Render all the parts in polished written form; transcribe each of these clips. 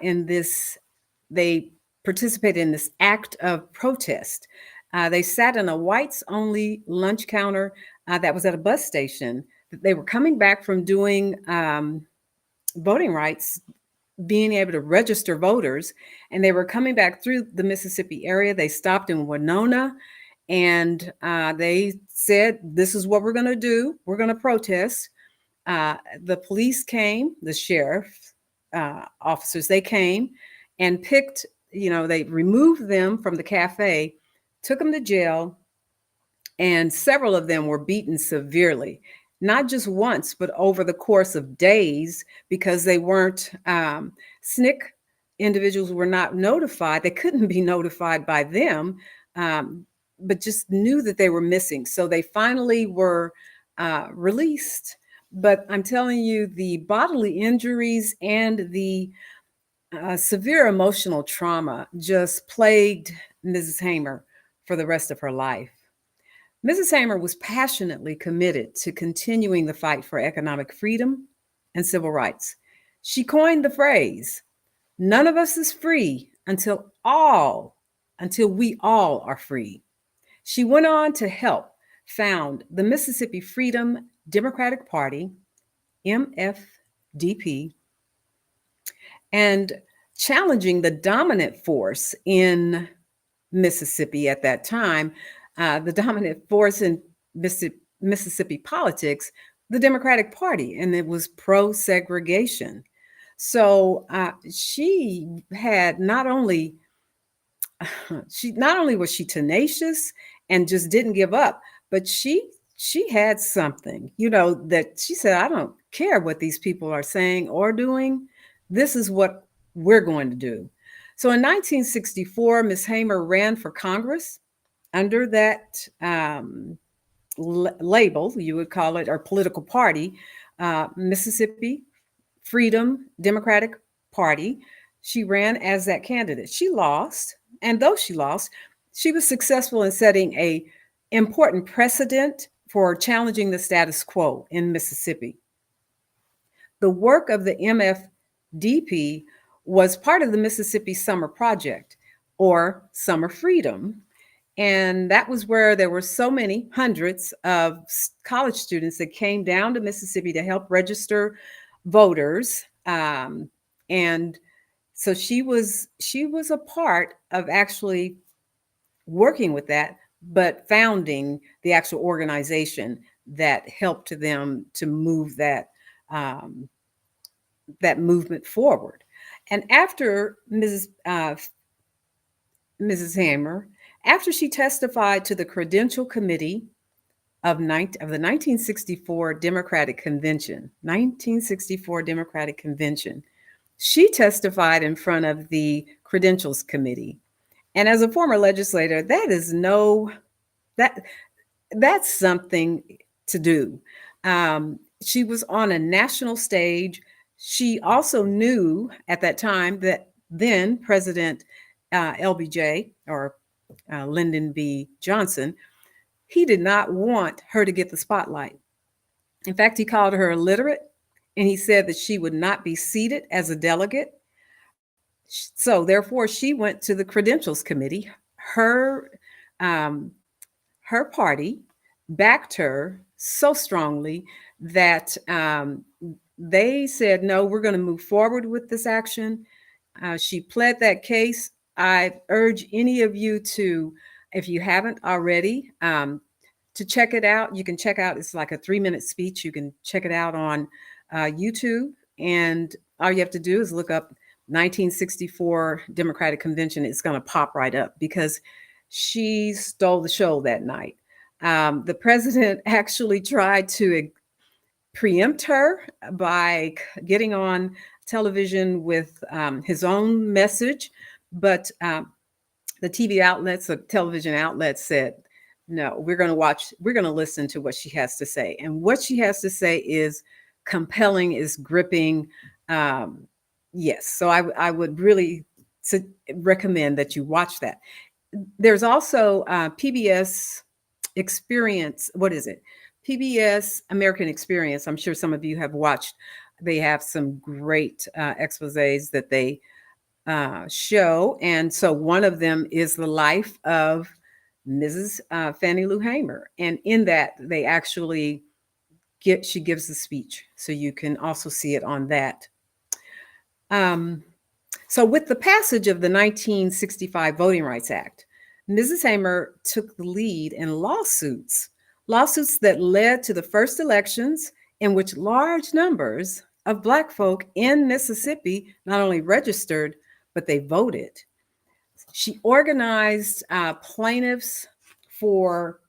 in this, they participated in this act of protest. They sat in a whites only lunch counter that was at a bus station. They were coming back from doing voting rights, being able to register voters, and they were coming back through the Mississippi area. They stopped in Winona, and they said, "This is what we're going to do. We're going to protest." The police came, the sheriff officers, they came and picked, they removed them from the cafe, took them to jail, and several of them were beaten severely, not just once, but over the course of days, because they weren't, SNCC individuals were not notified. They couldn't be notified by them, but just knew that they were missing. So they finally were released. But I'm telling you, the bodily injuries and the severe emotional trauma just plagued Mrs. Hamer for the rest of her life. Mrs. Hamer was passionately committed to continuing the fight for economic freedom and civil rights. She coined the phrase, "None of us is free until we all are free." She went on to help found the Mississippi Freedom Democratic Party, MFDP, and challenging the dominant force in Mississippi at that time, the dominant force in Mississippi politics, the Democratic Party, and it was pro-segregation. So she had not only was she tenacious and just didn't give up, but she had something, that she said, "I don't care what these people are saying or doing. This is what we're going to do." So in 1964, Ms. Hamer ran for Congress under that label, you would call it, or political party, Mississippi Freedom Democratic Party. She ran as that candidate. She lost, and though she lost, she was successful in setting a important precedent for challenging the status quo in Mississippi. The work of the MFDP was part of the Mississippi Summer Project, or Summer Freedom. And that was where there were so many hundreds of college students that came down to Mississippi to help register voters. And so she was a part of actually working with that, but founding the actual organization that helped them to move that that movement forward. And after Mrs. Hamer, after she testified to the Credential Committee of the 1964 Democratic Convention, she testified in front of the Credentials Committee. And as a former legislator, that's something to do. She was on a national stage. She also knew at that time that then President LBJ, or Lyndon B. Johnson, he did not want her to get the spotlight. In fact, he called her illiterate, and he said that she would not be seated as a delegate. So therefore, she went to the Credentials Committee. Her party backed her so strongly that they said, "No, we're going to move forward with this action." She pled that case. I urge any of you to, if you haven't already, to check it out. You can check out, it's like a 3-minute speech. You can check it out on YouTube. And all you have to do is look up 1964 Democratic Convention. It's going to pop right up because she stole the show that night. The president actually tried to preempt her by getting on television with his own message, but the TV outlets, the television outlets said, "No, we're going to listen to what she has to say." And what she has to say is compelling, is gripping. Yes, so I would really recommend that you watch that. There's also PBS Experience. What is it? PBS American Experience. I'm sure some of you have watched. They have some great exposés that they show. And so one of them is the life of Mrs. Fannie Lou Hamer. And in that, they actually she gives the speech. So you can also see it on that. So with the passage of the 1965 Voting Rights Act, Mrs. Hamer took the lead in lawsuits that led to the first elections in which large numbers of Black folk in Mississippi not only registered, but they voted. She organized plaintiffs for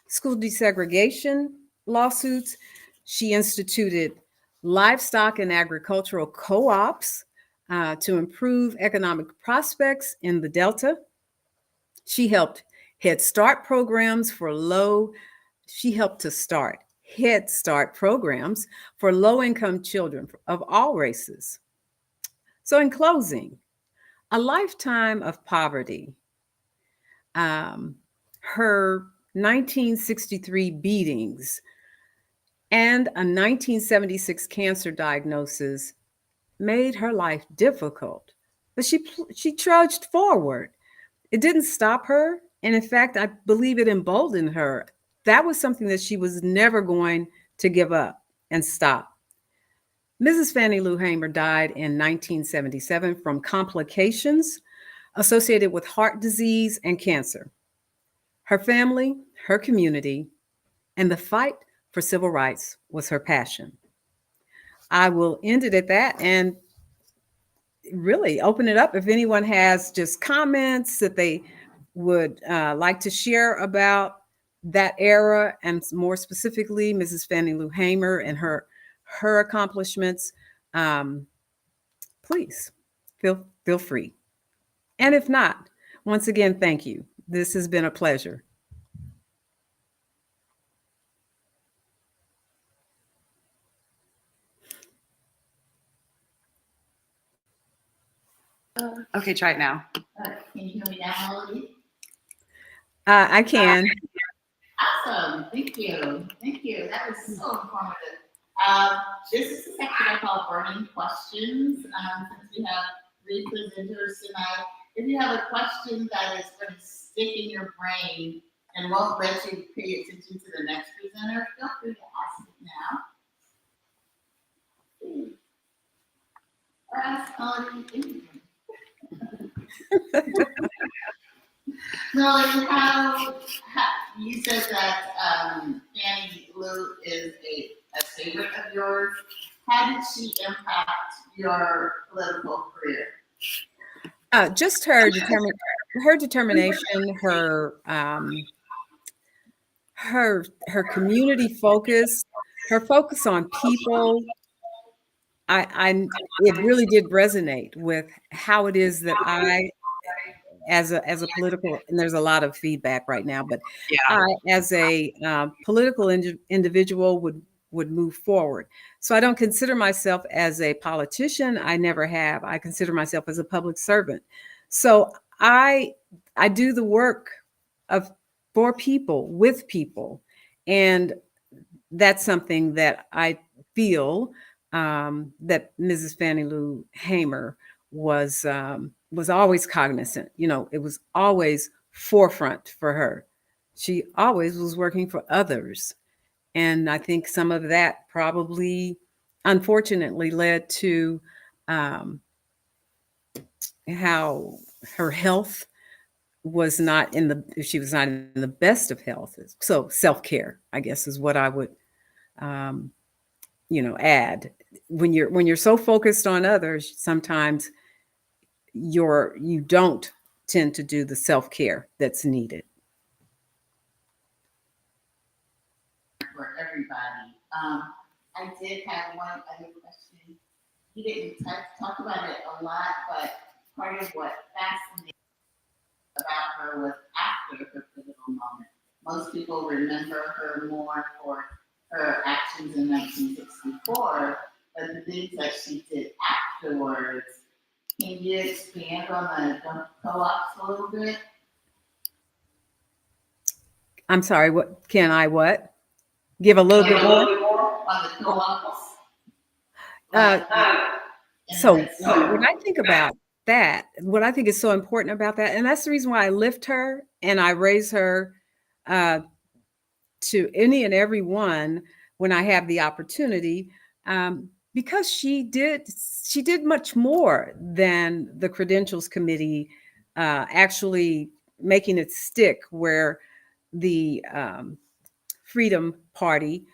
school desegregation lawsuits. She instituted livestock and agricultural co-ops to improve economic prospects in the Delta. She helped Head Start programs for she helped to start Head Start programs for low-income children of all races. So in closing, a lifetime of poverty, her 1963 beatings, and a 1976 cancer diagnosis made her life difficult, but she trudged forward. It didn't stop her, and in fact, I believe it emboldened her. That was something that she was never going to give up and stop. Mrs. Fannie Lou Hamer died in 1977 from complications associated with heart disease and cancer. Her family, her community, and the fight for civil rights was her passion. I will end it at that and really open it up if anyone has just comments that they would like to share about that era, and more specifically, Mrs. Fannie Lou Hamer and her accomplishments. Please feel free. And if not, once again, thank you. This has been a pleasure. Okay, try it now. Can you hear me now, Melody? I can. Awesome. Thank you. Thank you. That was so informative. This is the section I call burning questions. Since we have 3 presenters tonight, if you have a question that is going to stick in your brain and won't let you pay attention to the next presenter, feel free to ask it now. Or ask Melody. Melody, how you said that Fannie Lou is a favorite of yours. How did she impact your political career? Just her determination, her community focus, her focus on people. It really did resonate with how it is that I, as a political, and there's a lot of feedback right now, but Yeah. I, as a political individual, would move forward. So I don't consider myself as a politician. I never have. I consider myself as a public servant. So I do the work for people, with people, and that's something that I feel that Mrs. Fannie Lou Hamer was always cognizant. You know, it was always forefront for her. She always was working for others. And I think some of that probably, unfortunately, led to how her health was not she was not in the best of health. So self-care, I guess, is what I would, add. When you're so focused on others, sometimes you don't tend to do the self-care that's needed. For everybody. I did have one other question. You didn't talk about it a lot, but part of what fascinated about her was after her pivotal moment. Most people remember her more for her actions in 1964, but the things that she did afterwards. Can you expand on the co-ops a little bit? I'm sorry, what can I give a little bit more on the co-ops? So when I think about that, what I think is so important about that, and that's the reason why I lift her and I raise her uh, to any and every one when I have the opportunity, because she did much more than the credentials committee actually making it stick, where the Freedom Party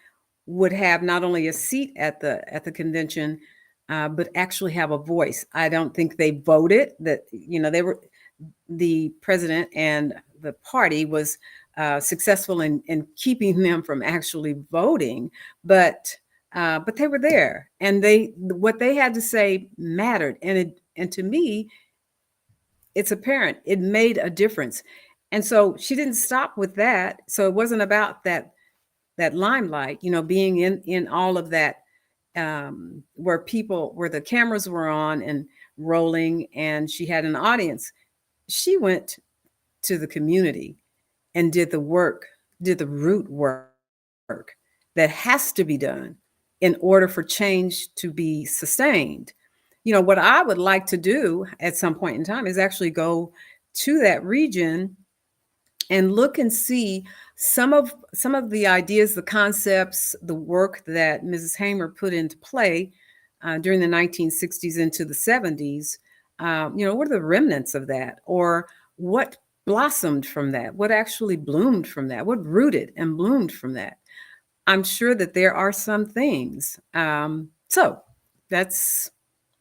would have not only a seat at the convention, but actually have a voice. I don't think they voted. That they were, the president and the party was successful in keeping them from actually voting, but they were there, and what they had to say mattered, and to me, it's apparent it made a difference. And so she didn't stop with that. So it wasn't about that limelight, being in all of that, where the cameras were on and rolling, and she had an audience. She went to the community and did the root work that has to be done in order for change to be sustained. What I would like to do at some point in time is actually go to that region and look and see some of the ideas, the concepts, the work that Mrs. Hamer put into play during the 1960s into the 70s. What are the remnants of that, or what blossomed from that? What actually bloomed from that? What rooted and bloomed from that? I'm sure that there are some things. So that's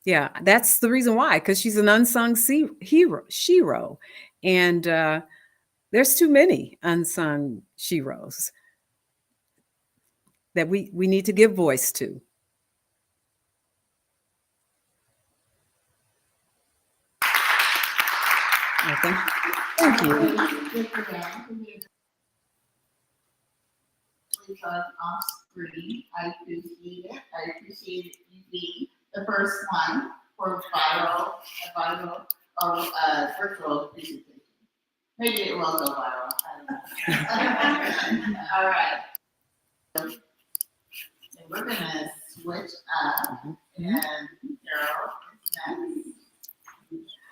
the reason why, because she's an unsung hero, and there's too many unsung sheroes that we need to give voice to. Okay. Thank you. Off screen. I appreciate it. I appreciate you being the first one for viral or virtual presentation. Maybe it will go viral. I don't know. All right. And we're gonna switch up, and Carol is next.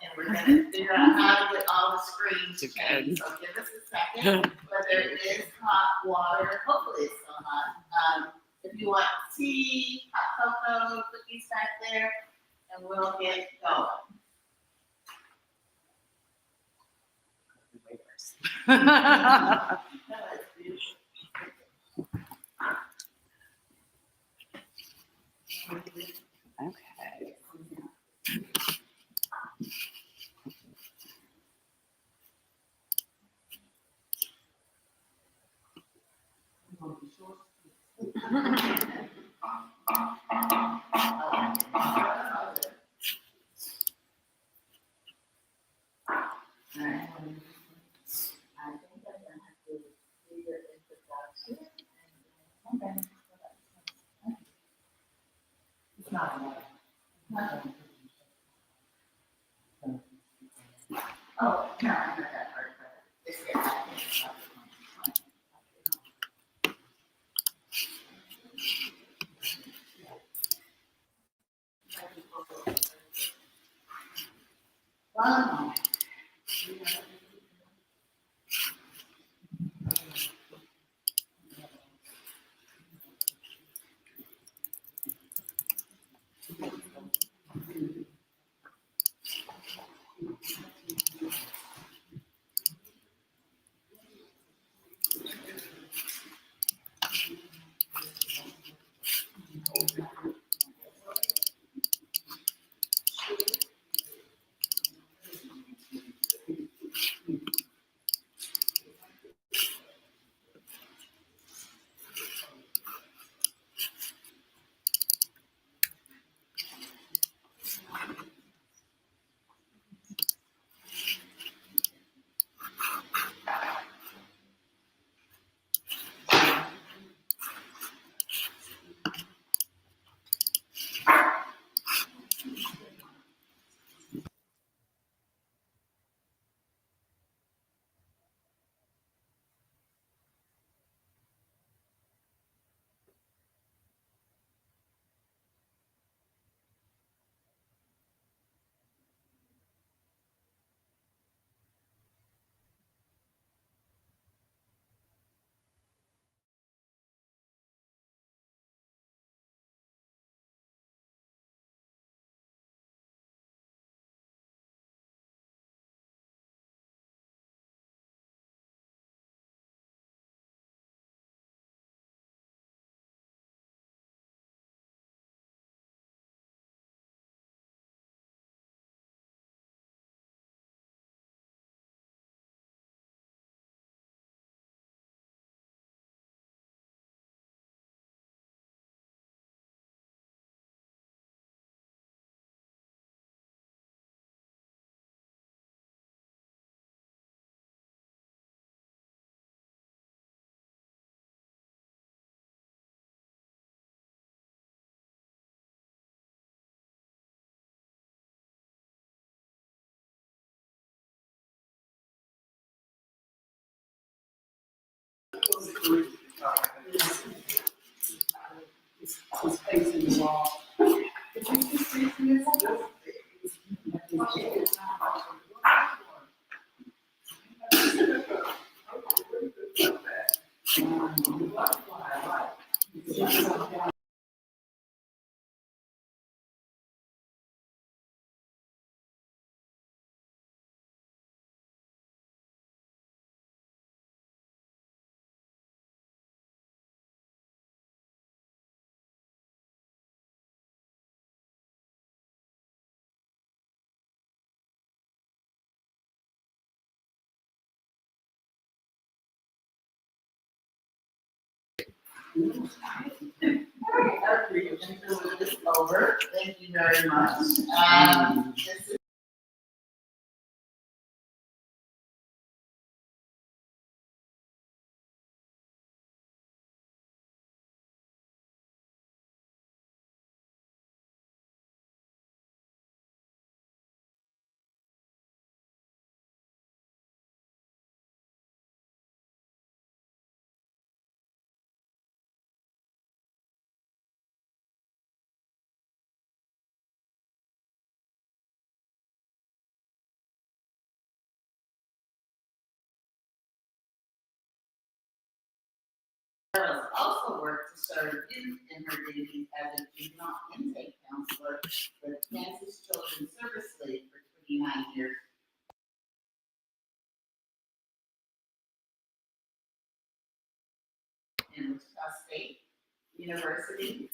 And we're gonna figure out how to get all the screens changed. So give us a second. But there is hot water. Hopefully it's still hot. If you want tea, hot cocoa, cookies back there, and we'll get going. Okay. Oh, no, I know that part. It's good. One moment. It's facing the wall. Our creation is over. Thank you very much. This is also worked to serve youth in her duties as a juvenile intake counselor with Kansas Children's Service League for 29 years. In Wichita State University,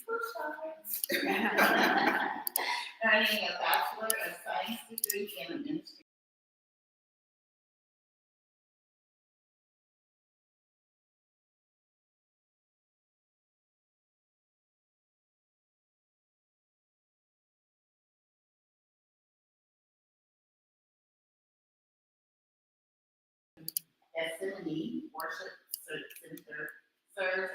earning a Bachelor of Science degree in administration. Gethsemane Worship Center serves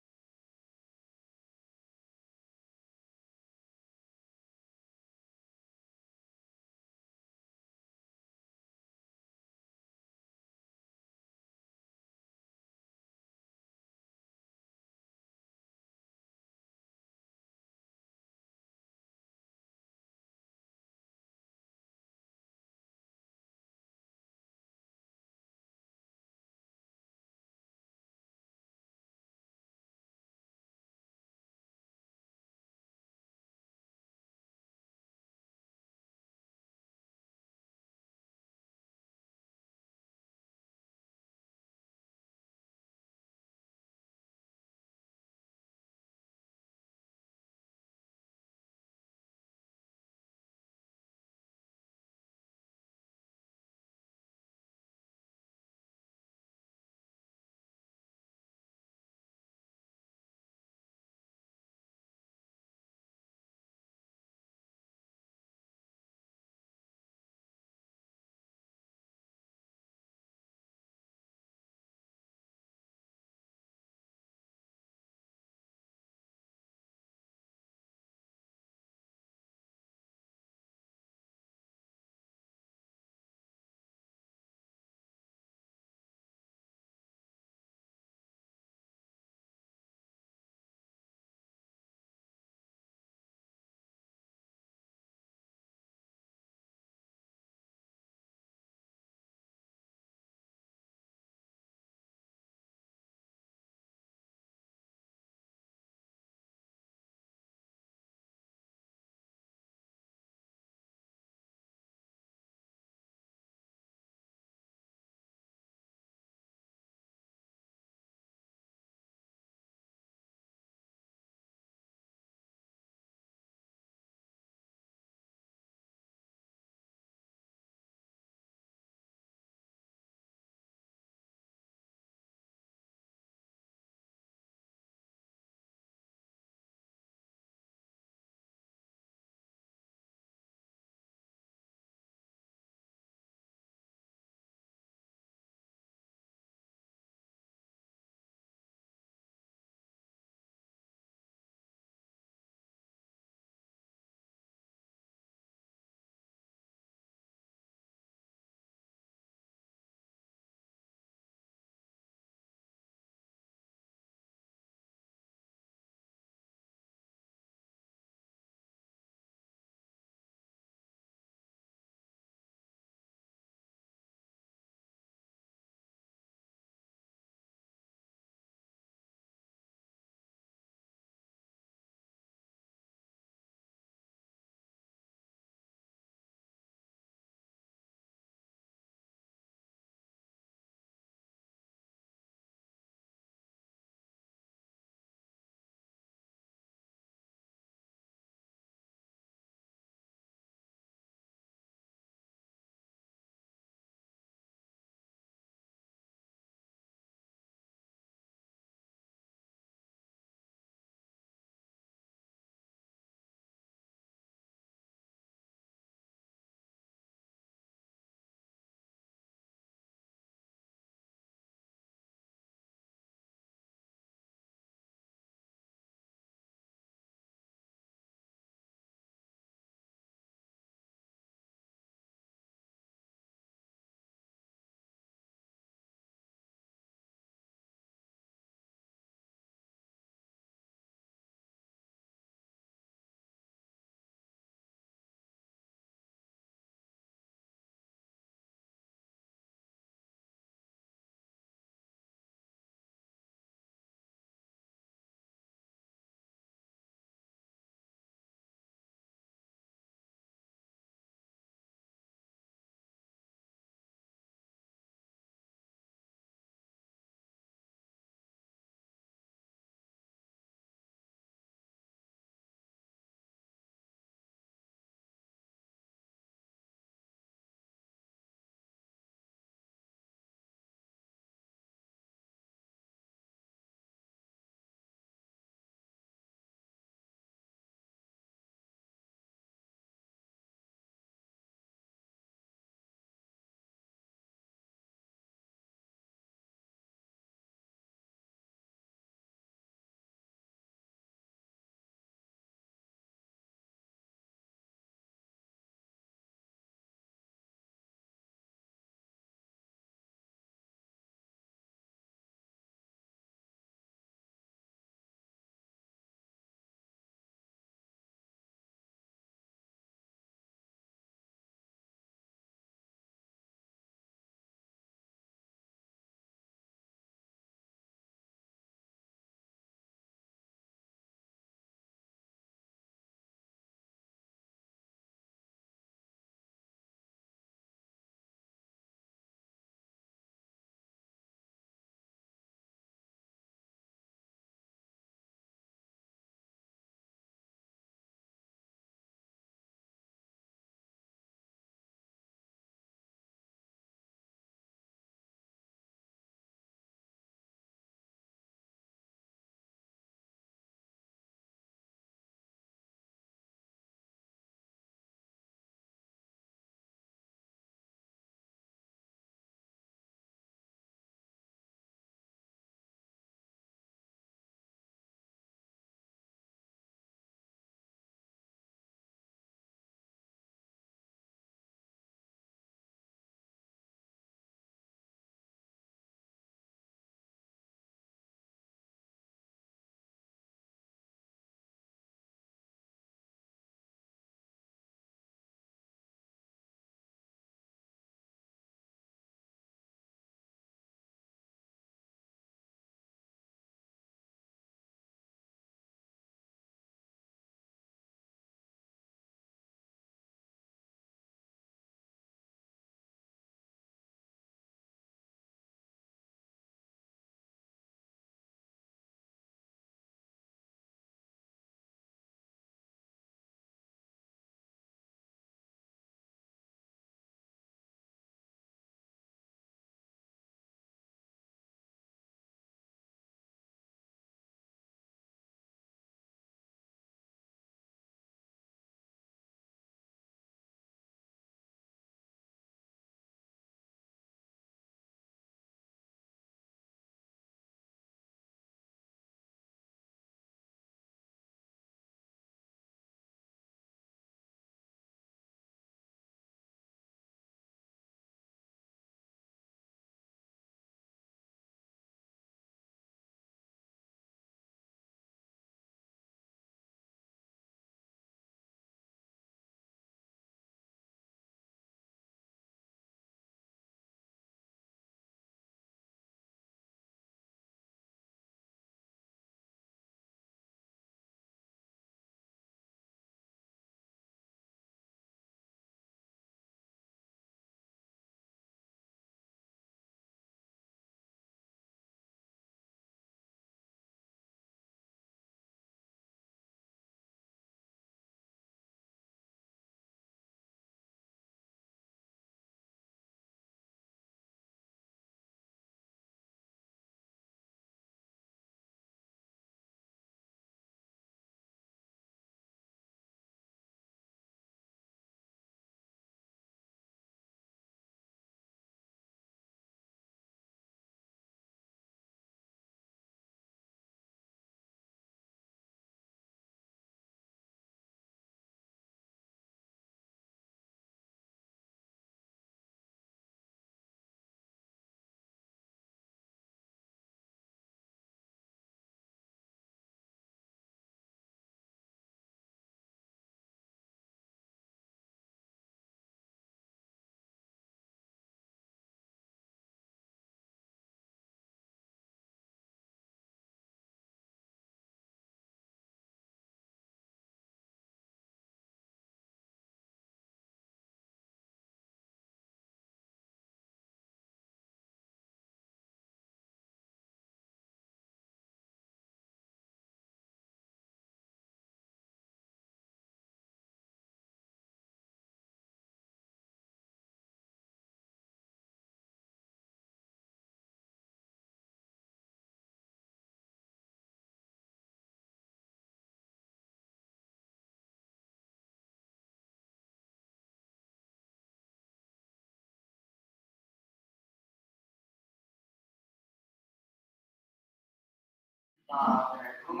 involved or anything.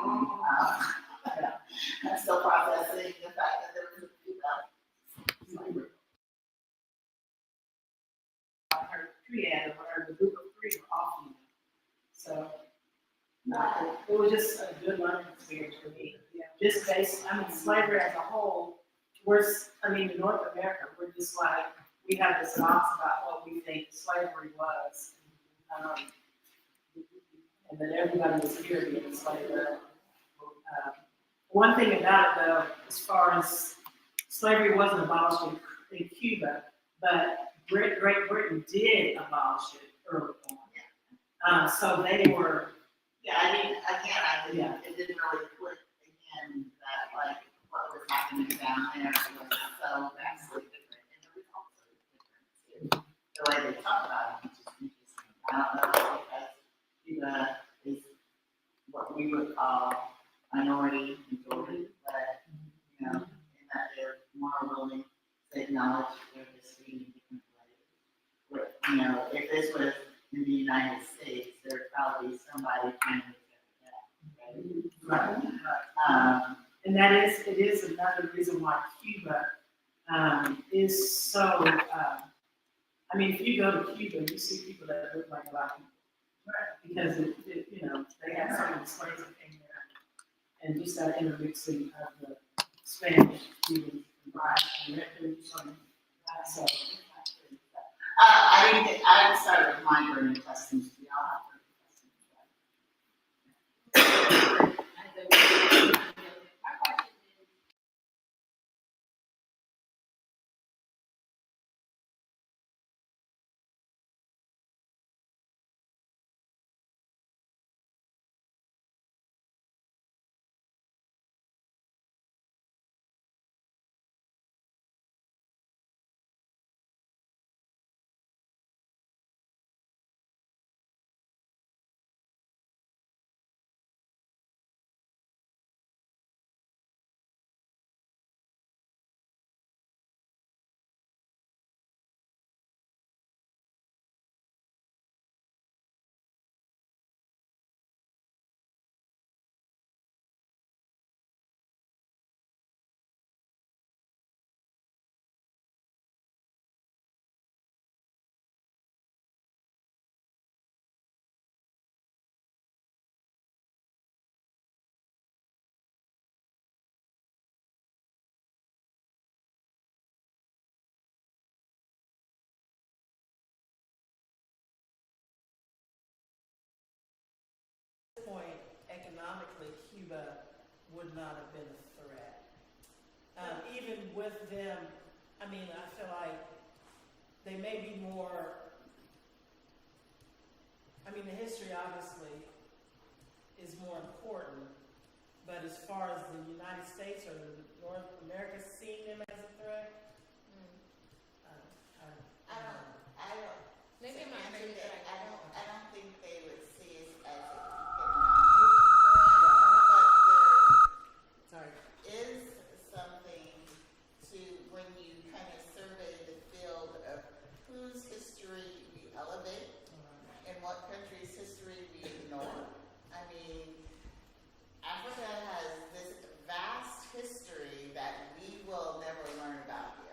I'm still processing the fact that there was a female. Her triad or the group of three were all female. So it was just a good learning experience for me. Just based, I mean, slavery as a whole, in North America, we're just like, we have this box about what we think slavery was. And then everybody was here being enslaved. One thing about it, though, as far as slavery wasn't abolished in Cuba, but Great Britain did abolish it early on. So they were. Yeah, I mean, again, it didn't really click again that like what was happening down there was so vastly different, and the results are different too. The way they talk about it, which is interesting. I don't know because Cuba is what we would call minority majority, but in that they're more willing to acknowledge their history in different ways. If this was in the United States, there's probably somebody trying to get that, right? And it is another reason why Cuba is so. If you go to Cuba, you see people that look like black people, right? Because they had so many slaves that came there, and just that intermixing of the Spanish, Cuban, black, and so. I started with my burning customs. We all have burning customs. Point, economically, Cuba would not have been a threat. Even with them, I feel like they may be more, the history obviously is more important, but as far as the United States or North America seeing them as a threat, I don't. Maybe I'm not Answer sure that. that I don't think they would see us as a economic threat, but there is something to when you kind of survey the field of whose history we elevate and what country's history we ignore. Africa has this vast history that we will never learn about.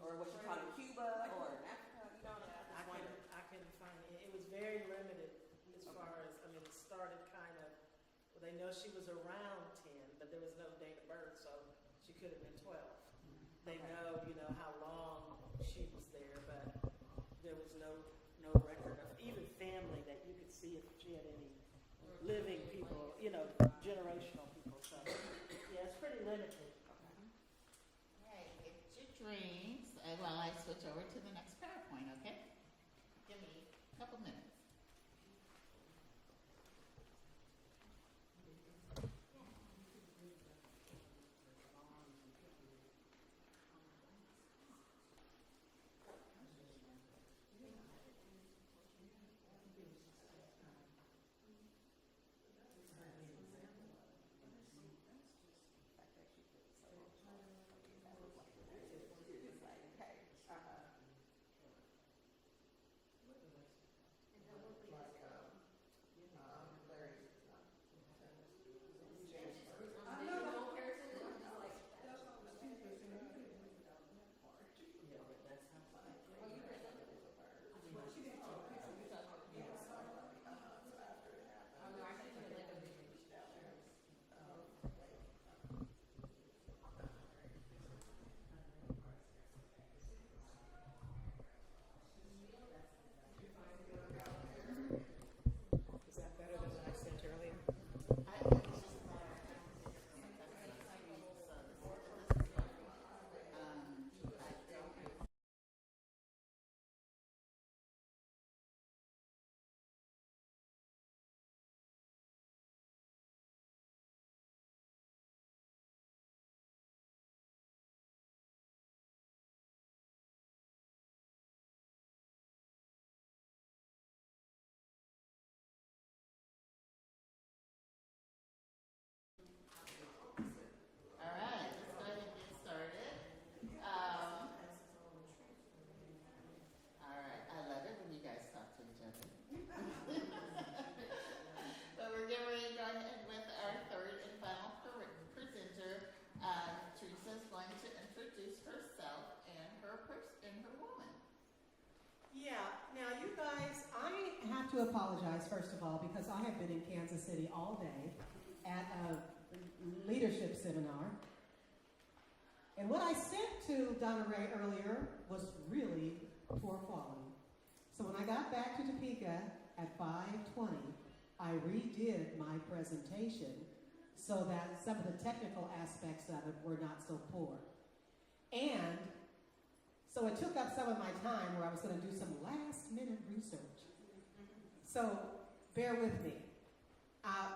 or what you call in Cuba or in Africa, you know, I just wonder. I couldn't find it. It was very limited as far as, I mean, it started kind of, well, they know she was around 10, but there was no date of birth, so she could have been 12. They know, you know, how long she was there, but there was no record of even family that you could see if she had any living people, you know, generational people. So, yeah, it's pretty limited. Hey, get your drinks while I switch over to the next PowerPoint, okay? Give me a couple minutes. Is that better than what I sent earlier? All right, let's go ahead and get started. All right, I love it when you guys talk to each other. But we're getting ready to go ahead with our third and final presenter. Teresa is going to introduce herself and her woman. Yeah, now you guys, I have to apologize first of all because I have been in Kansas City all day at a leadership seminar. And what I sent to Donna Ray earlier was really poor quality. So when I got back to Topeka at 5:20, I redid my presentation so that some of the technical aspects of it were not so poor. And so it took up some of my time where I was going to do some last-minute research. So bear with me.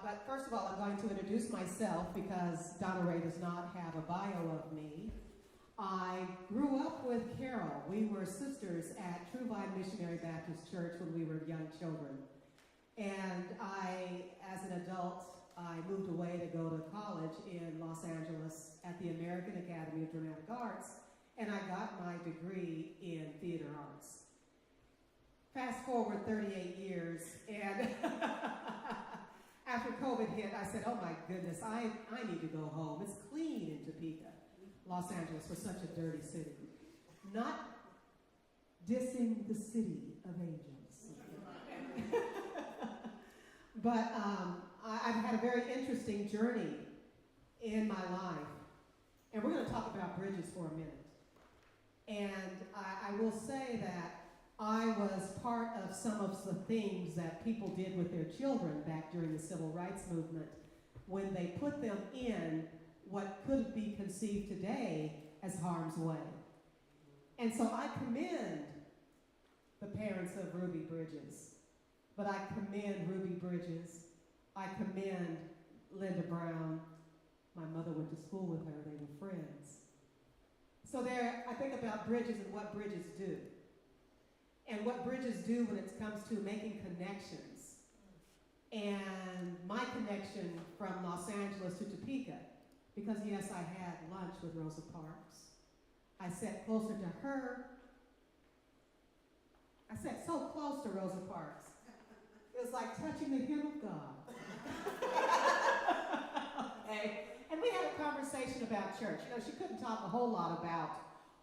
But first of all, I'm going to introduce myself because Donna Ray does not have a bio of me. I grew up with Carol. We were sisters at True Vine Missionary Baptist Church when we were young children. And as an adult, I moved away to go to college in Los Angeles at the American Academy of Dramatic Arts, and I got my degree in theater arts. Fast forward 38 years, and after COVID hit, I said, oh my goodness, I need to go home. It's clean in Topeka. Los Angeles was such a dirty city. Not dissing the city of angels. But I've had a very interesting journey in my life. And we're going to talk about bridges for a minute. And I will say that I was part of some of the things that people did with their children back during the Civil Rights Movement when they put them in what could be conceived today as harm's way. And so I commend the parents of Ruby Bridges, but I commend Ruby Bridges. I commend Linda Brown. My mother went to school with her. They were friends. So I think about bridges and what bridges do. And what bridges do when it comes to making connections. And my connection from Los Angeles to Topeka, because yes, I had lunch with Rosa Parks. I sat closer to her. I sat so close to Rosa Parks. It was like touching the hem of God. Okay. And we had a conversation about church. You know, she couldn't talk a whole lot about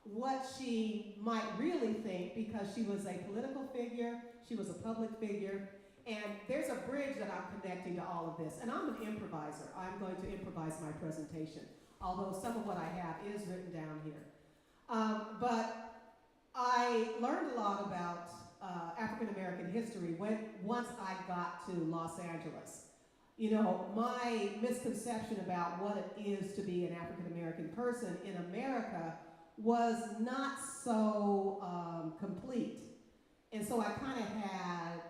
what she might really think because she was a political figure, she was a public figure, and there's a bridge that I'm connecting to all of this. And I'm an improviser. I'm going to improvise my presentation, although some of what I have is written down here. But I learned a lot about African American history once I got to Los Angeles. You know, my misconception about what it is to be an African American person in America was not so complete. And so I kind of had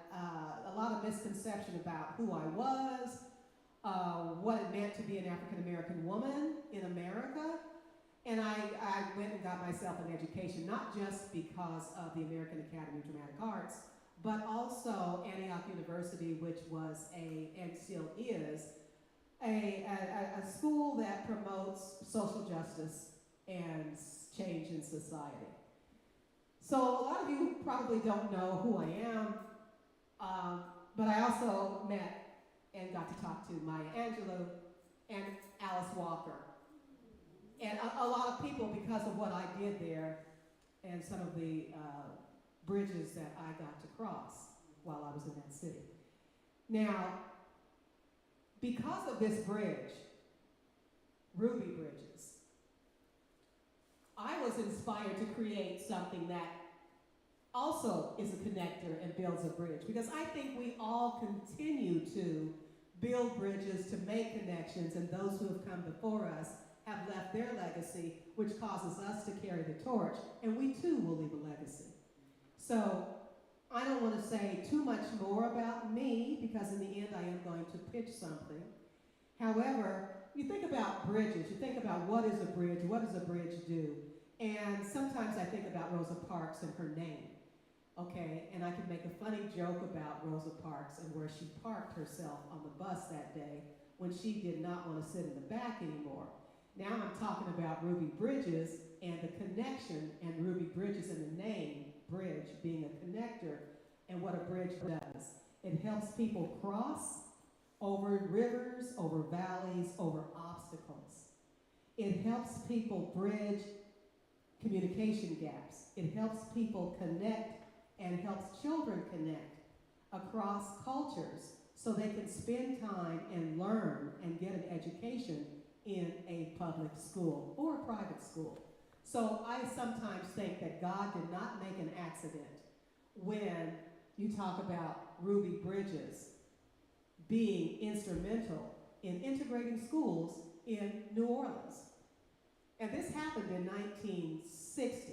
a lot of misconception about who I was, what it meant to be an African American woman in America. And I went and got myself an education, not just because of the American Academy of Dramatic Arts, but also Antioch University, which was and still is, a school that promotes social justice and change in society. So a lot of you probably don't know who I am, but I also met and got to talk to Maya Angelou and Alice Walker. And a lot of people, because of what I did there and some of the bridges that I got to cross while I was in that city. Now, because of this bridge, Ruby Bridges, I was inspired to create something that also is a connector and builds a bridge, because I think we all continue to build bridges to make connections, and those who have come before us have left their legacy, which causes us to carry the torch, and we too will leave a legacy. So I don't want to say too much more about me, because in the end I am going to pitch something. However, you think about bridges, you think about what is a bridge do? And sometimes I think about Rosa Parks and her name, okay? And I can make a funny joke about Rosa Parks and where she parked herself on the bus that day when she did not want to sit in the back anymore. Now I'm talking about Ruby Bridges and the connection, and Ruby Bridges and the name, bridge, being a connector, and what a bridge does. It helps people cross over rivers, over valleys, over obstacles. It helps people bridge communication gaps. It helps people connect and helps children connect across cultures so they can spend time and learn and get an education in a public school or a private school. So I sometimes think that God did not make an accident when you talk about Ruby Bridges being instrumental in integrating schools in New Orleans. And this happened in 1960.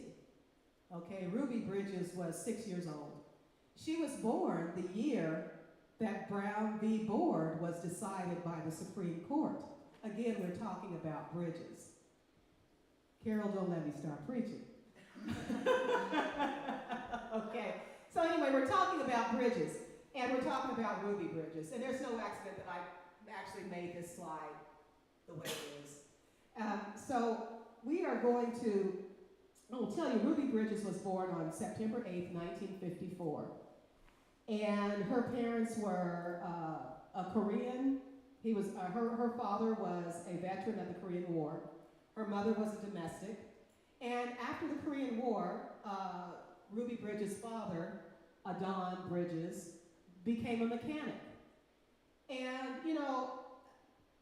Okay, Ruby Bridges was 6 years old. She was born the year that Brown v. Board was decided by the Supreme Court. Again, we're talking about bridges. Carol, don't let me start preaching. Okay, so anyway, we're talking about bridges, and we're talking about Ruby Bridges, and there's no accident that I actually made this slide the way it is. So we are going to, I will tell you, Ruby Bridges was born on September 8th, 1954, and her parents were a Korean. He was, her father was a veteran of the Korean War. Her mother was a domestic. And after the Korean War, Ruby Bridges' father, Adon Bridges, became a mechanic. And, you know,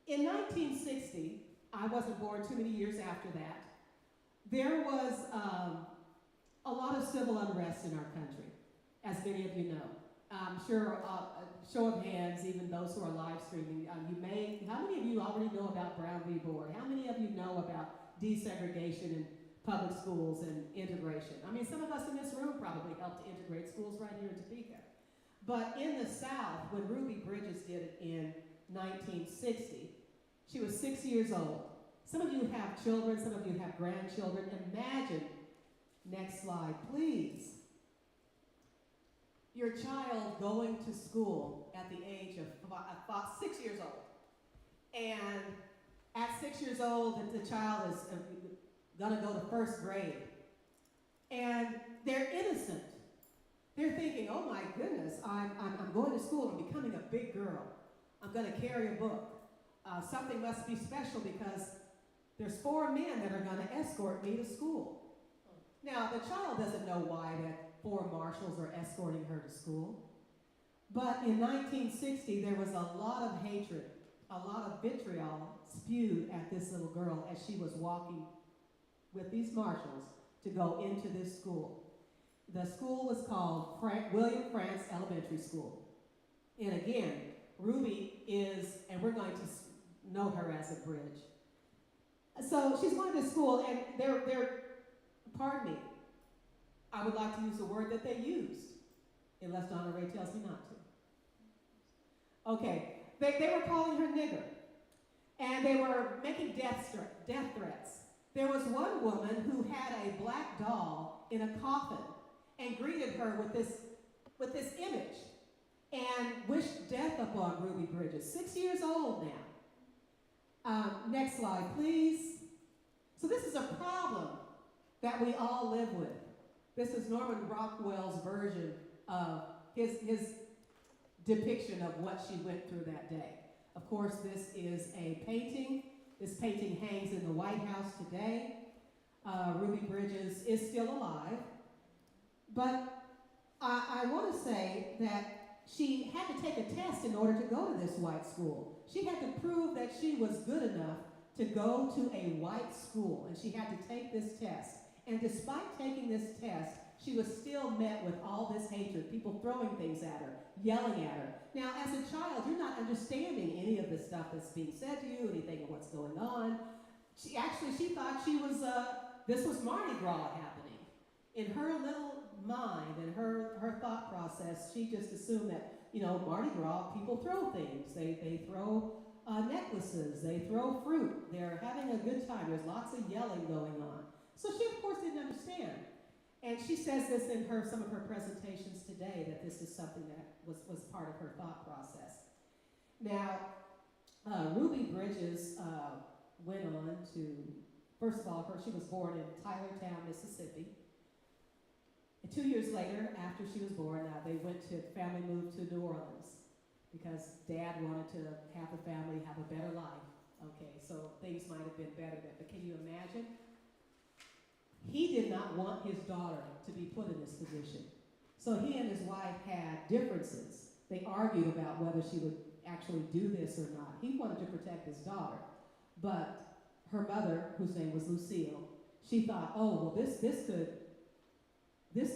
in 1960, I wasn't born too many years after that, there was a lot of civil unrest in our country, as many of you know. I'm sure, show of hands, even those who are live streaming, how many of you already know about Brown v. Board? How many of you know about desegregation in public schools and integration? I mean, some of us in this room probably helped to integrate schools right here in Topeka. But in the South, when Ruby Bridges did it in 1960, she was 6 years old. Some of you have children, some of you have grandchildren. Imagine, next slide, please, your child going to school at the age of 6 years old. And at 6 years old, the child is gonna go to first grade. And they're innocent. They're thinking, oh my goodness, I'm going to school, I'm becoming a big girl. I'm gonna carry a book. Something must be special because there's 4 men that are gonna escort me to school. Now, the child doesn't know why that 4 marshals are escorting her to school. But in 1960, there was a lot of hatred, a lot of vitriol spewed at this little girl as she was walking with these marshals to go into this school. The school was called William Frantz Elementary School. And again, Ruby is, and we're going to know her as a bridge. So she's going to school, and they're, pardon me, I would like to use the word that they used, unless Donna Ray tells me not to. Okay, they were calling her nigger, and they were making death threats. There was one woman who had a black doll in a coffin and greeted her with this image and wished death upon Ruby Bridges, 6 years old now. Next slide, please. So this is a problem that we all live with. This is Norman Rockwell's version of his depiction of what she went through that day. Of course, this is a painting. This painting hangs in the White House today. Ruby Bridges is still alive. But I want to say that she had to take a test in order to go to this white school. She had to prove that she was good enough to go to a white school, and she had to take this test. And despite taking this test, she was still met with all this hatred, people throwing things at her, yelling at her. Now, as a child, you're not understanding any of the stuff that's being said to you, anything of what's going on. She thought this was Mardi Gras happening. In her little mind and her thought process, she just assumed that, Mardi Gras, people throw things. They throw necklaces, they throw fruit. They're having a good time. There's lots of yelling going on. So she, of course, didn't understand. And she says this in some of her presentations today, that this is something that was part of her thought process. Now, Ruby Bridges went on to, first of all, she was born in Tylertown, Mississippi. And 2 years later, after she was born, family moved to New Orleans because Dad wanted to have the family have a better life. Okay, so things might have been better then, but can you imagine? He did not want his daughter to be put in this position. So he and his wife had differences. They argued about whether she would actually do this or not. He wanted to protect his daughter. But her mother, whose name was Lucille, she thought, oh, well, this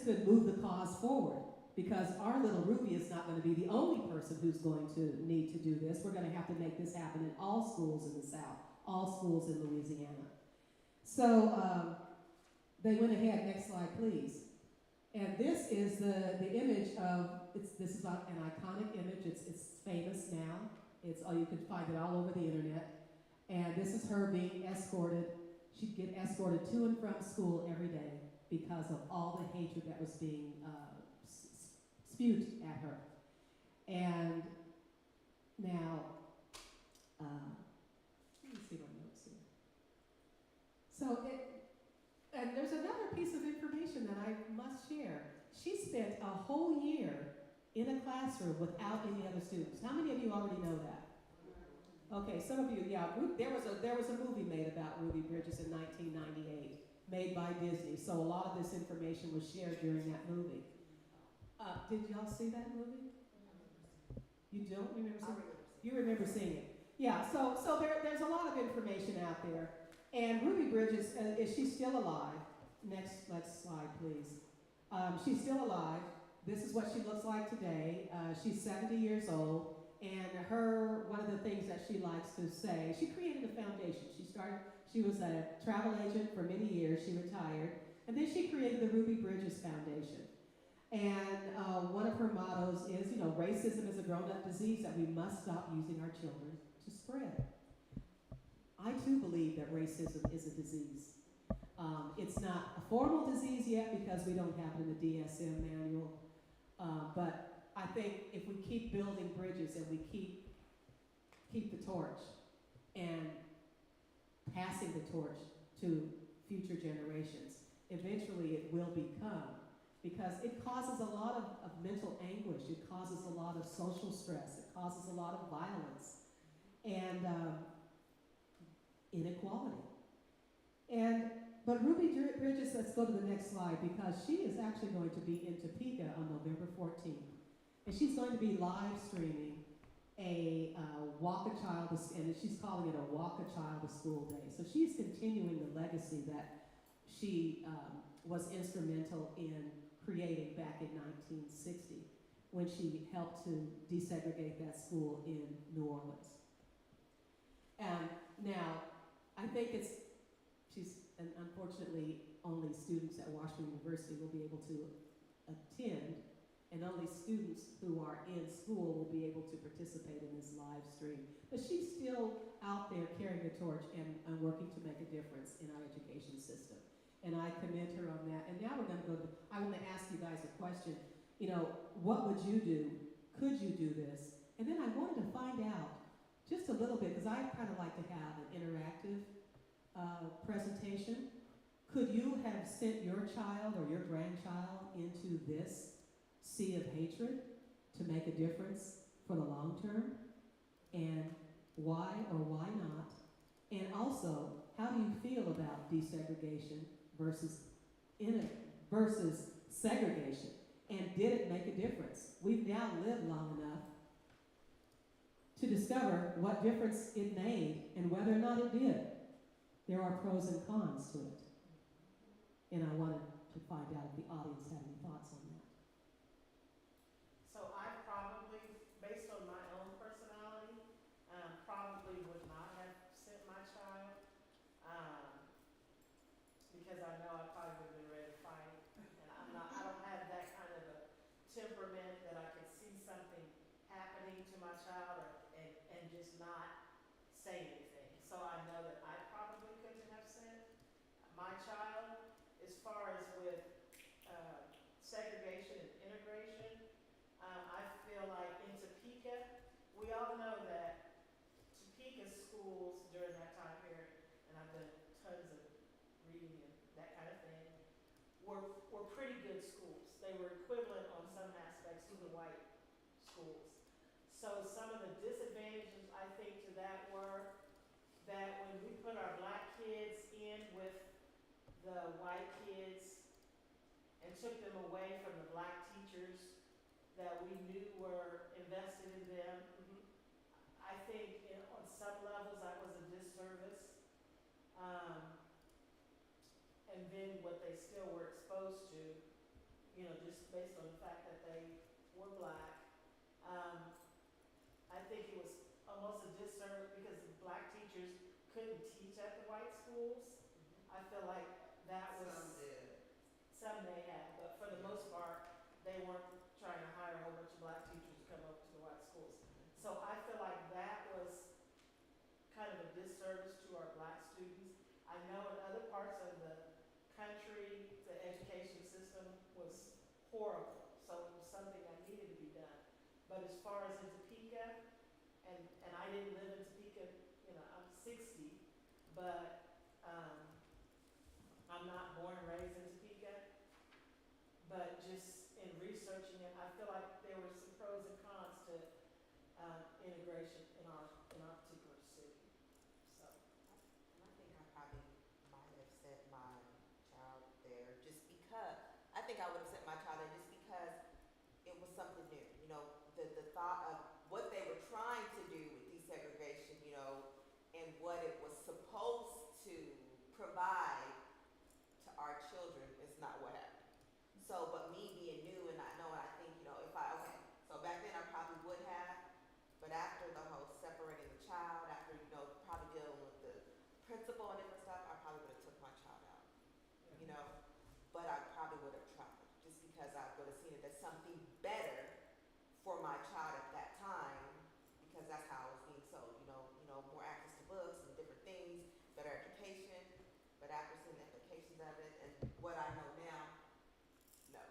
could move the cause forward because our little Ruby is not going to be the only person who's going to need to do this. We're going to have to make this happen in all schools in the South, all schools in Louisiana. So they went ahead. Next slide, please. And this is the image of, this is an iconic image. It's famous now. You can find it all over the internet. And this is her being escorted. She'd get escorted to and from school every day because of all the hatred that was being spewed at her. And now, let me see my notes here. So and there's another piece of information that I must share. She spent a whole year in a classroom without any other students. How many of you already know that? Okay, some of you, yeah. There was a movie made about Ruby Bridges in 1998, made by Disney. So a lot of this information was shared during that movie. Did y'all see that movie? You don't remember seeing it? You remember seeing it. Yeah, so there's a lot of information out there. And Ruby Bridges, is she still alive? Next slide, please. She's still alive. This is what she looks like today. She's 70 years old. And one of the things that she likes to say, she created a foundation. She was a travel agent for many years. She retired. And then she created the Ruby Bridges Foundation. And one of her mottos is, racism is a grown-up disease that we must stop using our children to spread. I too believe that racism is a disease. It's not a formal disease yet because we don't have it in the DSM manual. But I think if we keep building bridges and we keep the torch and passing the torch to future generations, eventually it will become, because it causes a lot of mental anguish, it causes a lot of social stress, it causes a lot of violence and inequality. But Ruby Bridges, let's go to the next slide, because she is actually going to be in Topeka on November 14th. And she's going to be live streaming a Walk a Child, and she's calling it a Walk a Child to School Day. So she's continuing the legacy that she was instrumental in creating back in 1960 when she helped to desegregate that school in New Orleans. And now, I think and unfortunately, only students at Washington University will be able to attend, and only students who are in school will be able to participate in this live stream. But she's still out there carrying the torch and working to make a difference in our education system. And I commend her on that. And now we're gonna I wanna ask you guys a question. You know, what would you do? Could you do this? And then I wanted to find out just a little bit, because I kind of like to have an interactive presentation. Could you have sent your child or your grandchild into this sea of hatred to make a difference for the long term? And why or why not? And also, how do you feel about desegregation versus segregation? And did it make a difference? We've now lived long enough to discover what difference it made and whether or not it did. There are pros and cons to it. And I wanted to find out if the audience had any thoughts on that. So I probably, based on my own personality, probably would not have sent my child, because I know I probably would have been ready to fight. And I don't have that kind of a temperament that I could see something happening to my child and just not say anything. So I know that I probably couldn't have sent my child. As far as with segregation and integration, I feel like in Topeka, we all know that Topeka schools during that time period, and I've done tons of reading and that kind of thing, were pretty good schools. They were equivalent on some aspects to the white schools. So some of the disadvantages, I think, to that were that when we put our black kids in with the white kids and took them away from the black teachers that we knew were invested in them, I think on some levels that was a disservice. And then what they still were exposed to, you know, just based on the fact that they were black. I think it was almost a disservice because the black teachers couldn't teach at the white schools. I feel like that was. Some did. Some may have, but for the most part, they weren't trying to hire a whole bunch of black teachers to come over to the white schools. So I feel like that was kind of a disservice to our black students. I know in other parts of the country, the education system was horrible, so it was something that needed to be done. But as far as in Topeka, and I didn't live in Topeka, you know, I'm 60, but I'm not born and raised in Topeka. But just in researching it, I feel like there were some pros and cons to integration in our particular city. So. I think I probably might have sent my child there just because, I think I would have sent my child there just because it was something new. You know, the thought of what they were trying to do with desegregation, you know, and what it was supposed to provide to our children is not what happened. So, but me being new and not knowing, I think, you know, so back then I probably would have, but after the whole separating the child, after, you know, probably dealing with the principal and different stuff, I probably would have took my child out, you know, but I probably would have tried, just because I would have seen it as something better for my child at that time, because that's how I was being sold, you know, more access to books and different things, better education, but after seeing the implications of it and what I know now, no.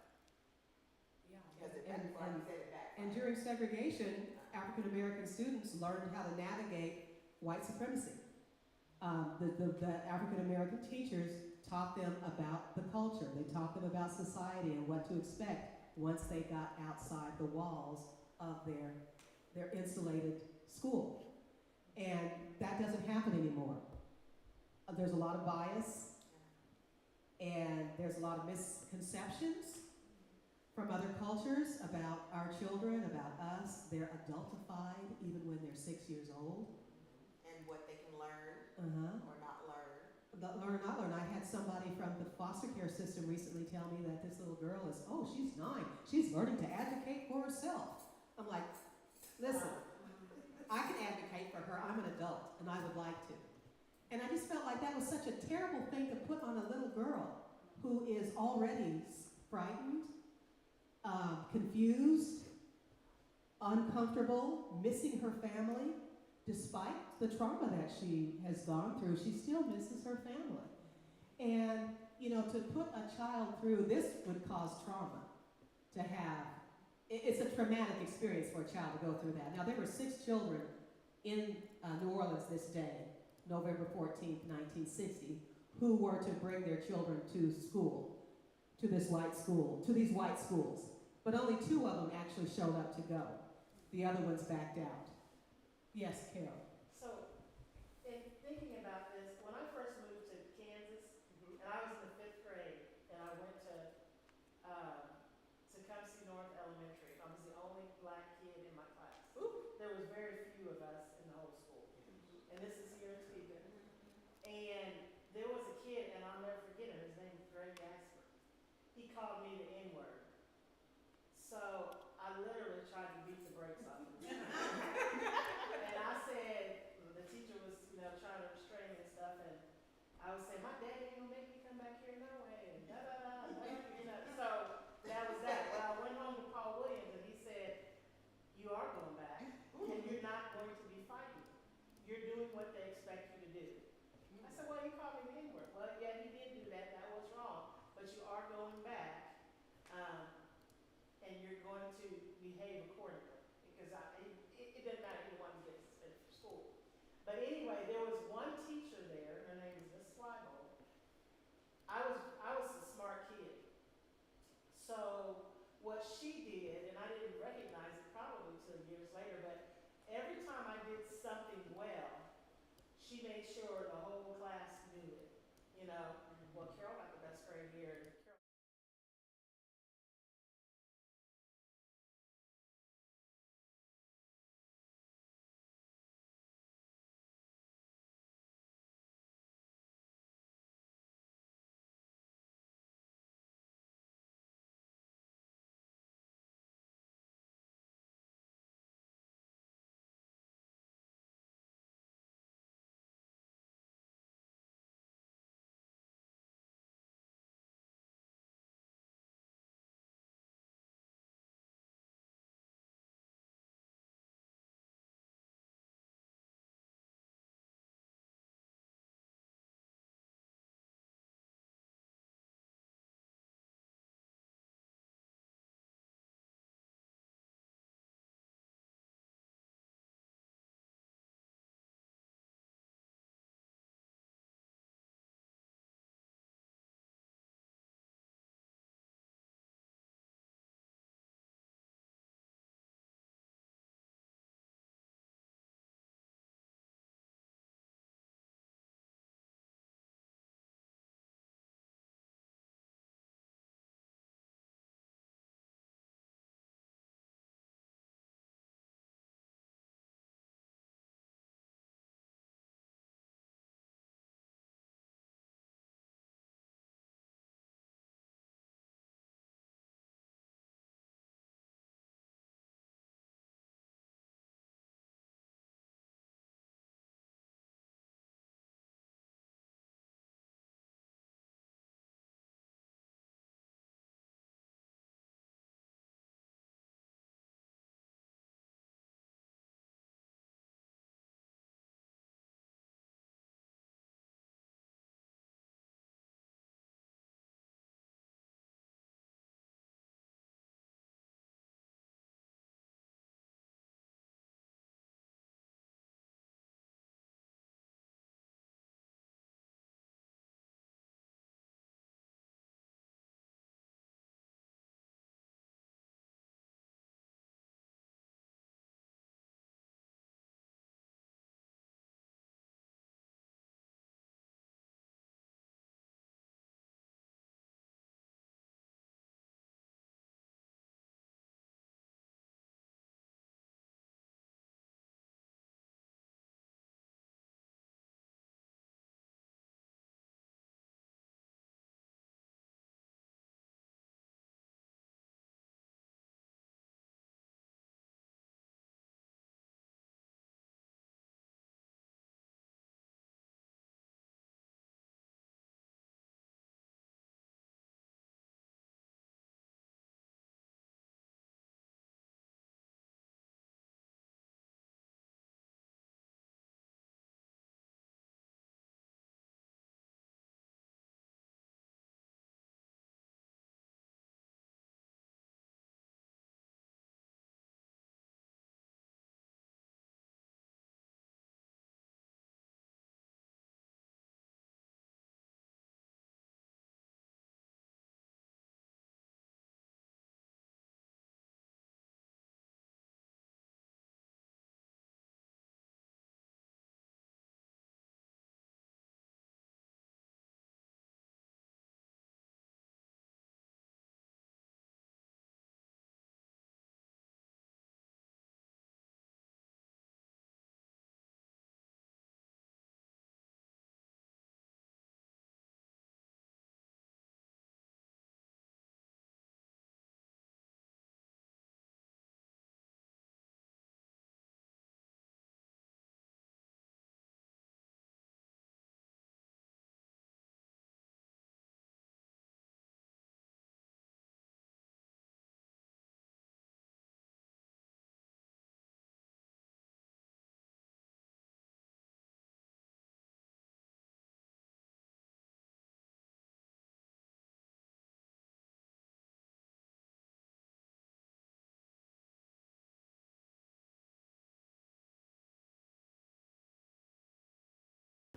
Yeah. Because it said it back. And during segregation, African American students learned how to navigate white supremacy. The African American teachers taught them about the culture. They taught them about society and what to expect once they got outside the walls of their insulated school. And that doesn't happen anymore. There's a lot of bias And there's a lot of misconceptions from other cultures about our children, about us. They're adultified even when they're 6 years old. And what they can learn Uh-huh. or not learn. Learn or not learn. I had somebody from the foster care system recently tell me that this little girl is, oh, she's 9. She's learning to advocate for herself. I'm like, listen, I can advocate for her. I'm an adult, and I would like to. And I just felt like that was such a terrible thing to put on a little girl who is already frightened, confused, uncomfortable, missing her family. Despite the trauma that she has gone through, she still misses her family. And, you know, to put a child through, this would cause trauma to have. It's a traumatic experience for a child to go through that. Now, there were 6 children in New Orleans this day, November 14th, 1960, who were to bring their children to school, to these white schools. But only 2 of them actually showed up to go. The other ones backed out. Yes, Carol. So, in thinking about this, when I first moved to Kansas, and I was in the 5th grade, and I went to Tecumseh North Elementary. I was the only black kid in my class. There was very few of us in the whole school. And this is here in Topeka. And there was a kid, and I'll never forget him, his name was Greg Gasper. He called me the N-word. So I literally tried to beat the brakes off him. And I said, the teacher was, trying to restrain me and stuff, and I would say, my daddy ain't gonna make me come back here no way, and So that was that. Well, I went home to Paul Williams, and he said, you are going back, and you're not going to be fighting. You're doing what they expect you to do. I said, well, you called me the N-word. Well, yeah, he did do that. That was wrong. But you are going back, and you're going to behave accordingly. Because it doesn't matter, you want to get suspended from school. But anyway, there was one teacher there, her name was Miss Sligo. I was a smart kid. So what she did, and I didn't recognize it probably till years later, but every time I did something well, she made sure the whole class knew it. Well, Carol got the best grade here.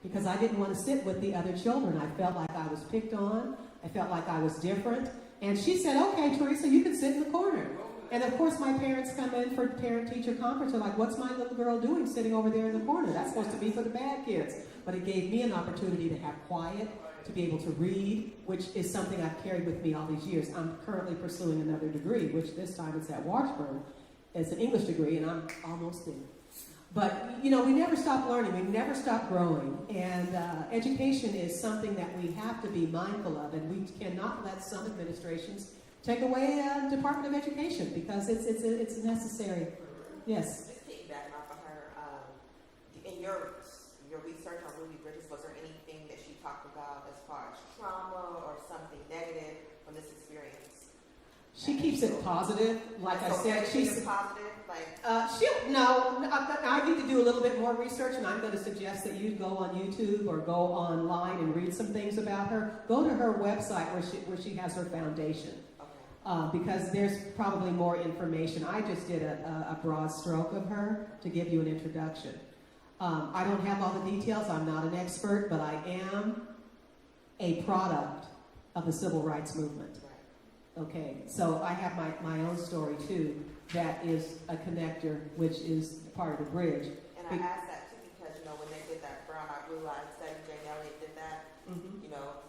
because I didn't want to sit with the other children. I felt like I was picked on. I felt like I was different. And she said, okay, Teresa, you can sit in the corner. And of course, my parents come in for parent-teacher conference. They're like, what's my little girl doing sitting over there in the corner? That's supposed to be for the bad kids. But it gave me an opportunity to have quiet, to be able to read, which is something I've carried with me all these years. I'm currently pursuing another degree, which this time it's at Washburn. It's an English degree, and I'm almost in. But, you know, we never stop learning. We never stop growing. And education is something that we have to be mindful of, and we cannot let some administrations take away Department of Education, because it's necessary. Yes. Just piggybacking off of her, in your research on Ruby Bridges, was there anything that she talked about as far as trauma or something negative from this experience? She keeps it positive. Like I said, she's positive. Like I need to do a little bit more research, and I'm going to suggest that you go on YouTube or go online and read some things about her. Go to her website where she has her foundation. Because there's probably more information. I just did a broad stroke of her to give you an introduction. I don't have all the details. I'm not an expert, but I am a product of the civil rights movement. Okay, so I have my own story too. That is a connector, which is part of the bridge. And I asked that too because, you know, when they did that Brown Eye Blue Eye study, Jane Elliott did that. Mm-hmm. You know,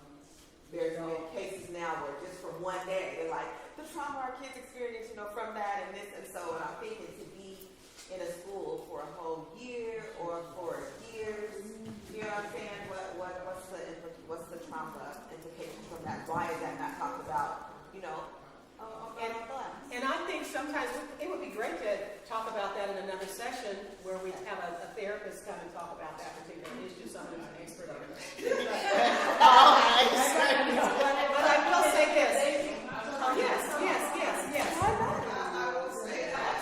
there's been cases now where just from one day, they're like, the trauma our kids experience, you know, from that and this and so. And I'm thinking to be in a school for a whole year or for years, you know what I'm saying? What's the trauma implications from that? Why is that not talked about? You know, And I think sometimes it would be great to talk about that in another session where we have a therapist come and talk about that particular issue, someone who's an expert on it. But I will say this. Yes. I will say that,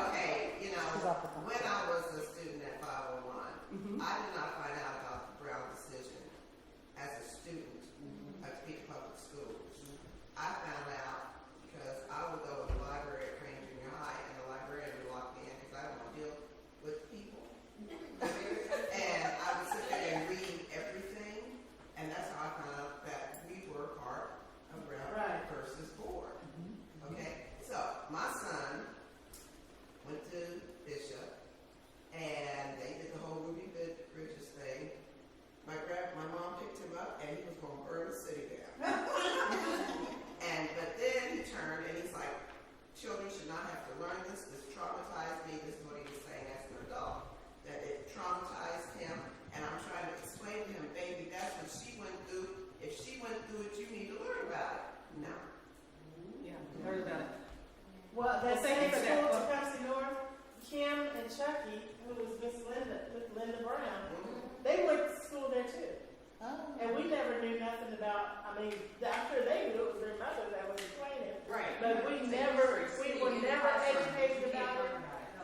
okay, you know, when I was a student at 501, I did not find out about the Brown decision as a student at Peter Public Schools. I found out because I would go to the library at Crane Junior High, and the librarian would lock me in because I don't want to deal with people. And I would sit there and read everything, and that's how I found out that we were part of Brown versus Board. Okay, so my son went to Bishop, and they did the whole Ruby Bridges thing. My mom picked him up, and he was going to burn the city down. But then he turned, and he's like, children should not have to learn this. This traumatized me. This is what he was saying as an adult, that it traumatized him. And I'm trying to explain to him, baby, that's what she went through. If she went through it, you need to learn about it. No. Yeah, heard about it. Well, that Thank you same for school that. to Kelsey North, Kim and Chucky, who was Miss Linda Brown, they went to school there too. And we never knew nothing about, I mean, I'm sure they knew it was their mother that was explaining. Right. But we were never educated about it.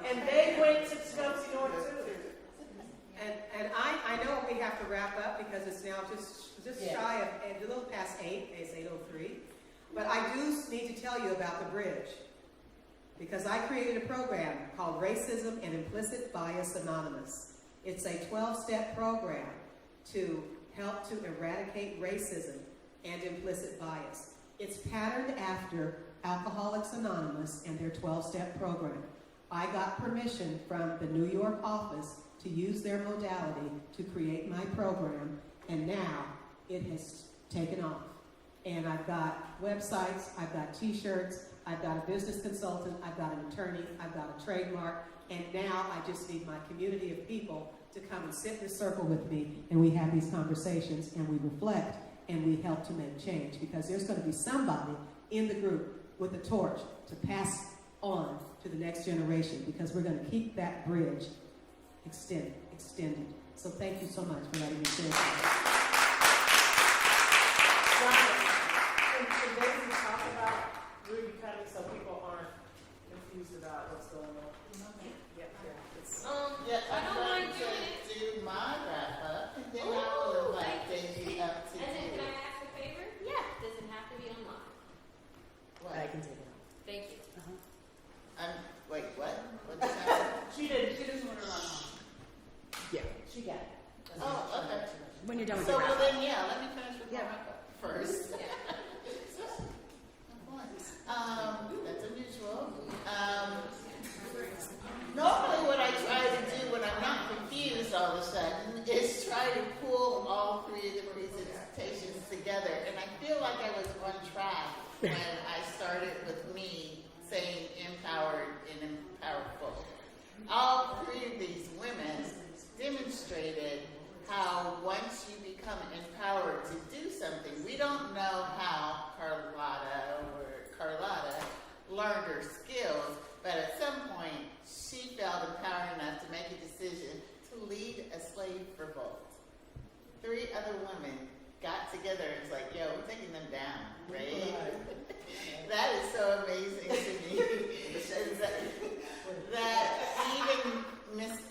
And they went to Kelsey North too. And I know we have to wrap up because it's now just shy of a little past 8. It's 8:03. But I do need to tell you about the bridge, because I created a program called Racism and Implicit Bias Anonymous. It's a 12-step program to help to eradicate racism and implicit bias. It's patterned after Alcoholics Anonymous and their 12-step program. I got permission from the New York office to use their modality to create my program, and now it has taken off. And I've got websites, I've got t-shirts, I've got a business consultant, I've got an attorney, I've got a trademark, and now I just need my community of people to come and sit in a circle with me, and we have these conversations, and we reflect, and we help to make change, because there's going to be somebody in the group with a torch to pass on to the next generation, because we're going to keep that bridge extended. So thank you so much for letting me share that. Can Daisy talk about Ruby cutting so people aren't confused about what's going on? I'm going to do my wrap up, and then I will invite Daisy up to And then do can I it. ask a favor? Yeah. Does it have to be online? What? I can take it off. Thank you. Wait, what? What did I say? She doesn't want to run home. Yeah. She got it. Oh, you're done with So, your well wrap. then, yeah, let me finish with my Yeah. wrap-up first. That's unusual. Normally what I try to do when I'm not confused all of a sudden is try to pull all three of the presentations together. And I feel like I was on track when I started with me saying empowered and empowerful. All three of these women demonstrated how once you become empowered to do something, we don't know how Carlotta learned her skills, but at some point she felt empowered enough to make a decision to lead a slave revolt. 3 other women got together and was like, yo, we're taking them down, right? That is so amazing to me. that even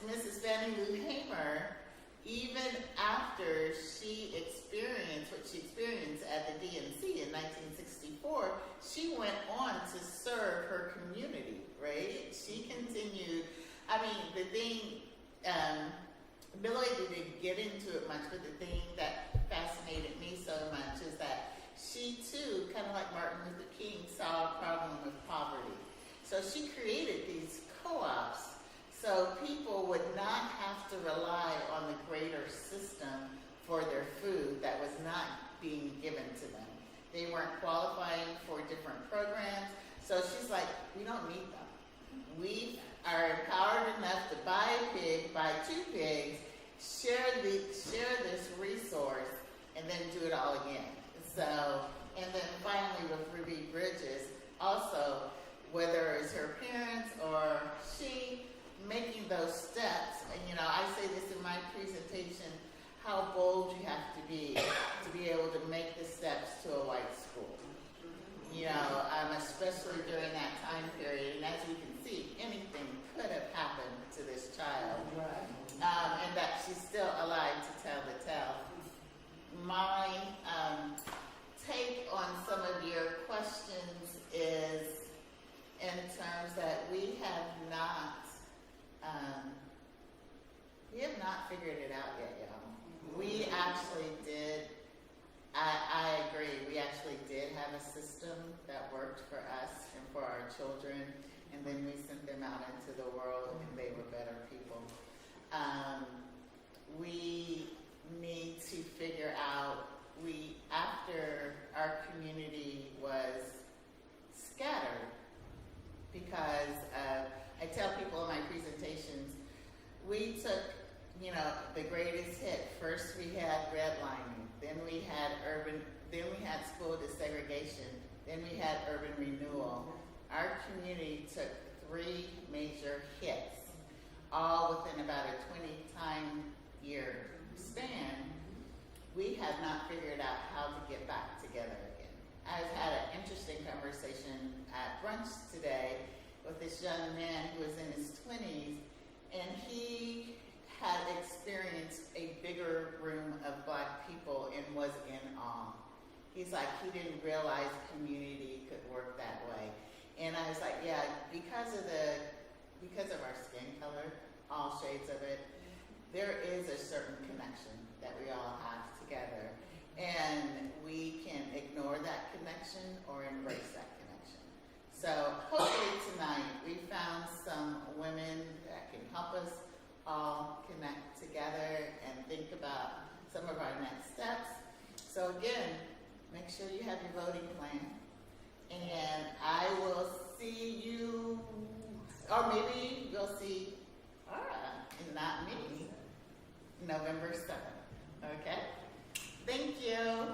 Mrs. Fannie Lou Hamer, even after she experienced what she experienced at the DNC in 1964, she went on to serve her community, right? She continued. I mean, the thing, Billy didn't get into it much, but the thing that fascinated me so much is that she too, kind of like Martin Luther King, saw a problem with poverty. So she created these co-ops so people would not have to rely on the greater system for their food that was not being given to them. They weren't qualifying for different programs. So she's like, we don't need them. We are empowered enough to buy a pig, buy 2 pigs, share this resource, and then do it all again. So, and then finally with Ruby Bridges, also, whether it's her parents or she, making those steps, and I say this in my presentation, how bold you have to be able to make the steps to a white school. Especially during that time period, and as you can see, anything could have happened to this child, and that she's still alive to tell the tale. My take on some of your questions is in terms that we have not figured it out yet, y'all. We actually did, I agree, we actually did have a system that worked for us and for our children, and then we sent them out into the world and they were better people. We need to figure out, after our community was scattered, because I tell people in my presentations, we took, the greatest hit. First we had redlining, then we had school desegregation, then we had urban renewal. Our community took 3 major hits, all within about a 20-year span. We have not figured out how to get back together again. I've had an interesting conversation at brunch today with this young man who was in his 20s, and he had experienced a bigger room of Black people and was in awe. He's like, he didn't realize community could work that way. And I was like, yeah, because of our skin color, all shades of it, there is a certain connection that we all have together. And we can ignore that connection or embrace that connection. So hopefully tonight we found some women that can help us all connect together and think about some of our next steps. So again, make sure you have your voting plan. And I will see you, or maybe you'll see Ara, and not me, November 7th. Okay? Thank you.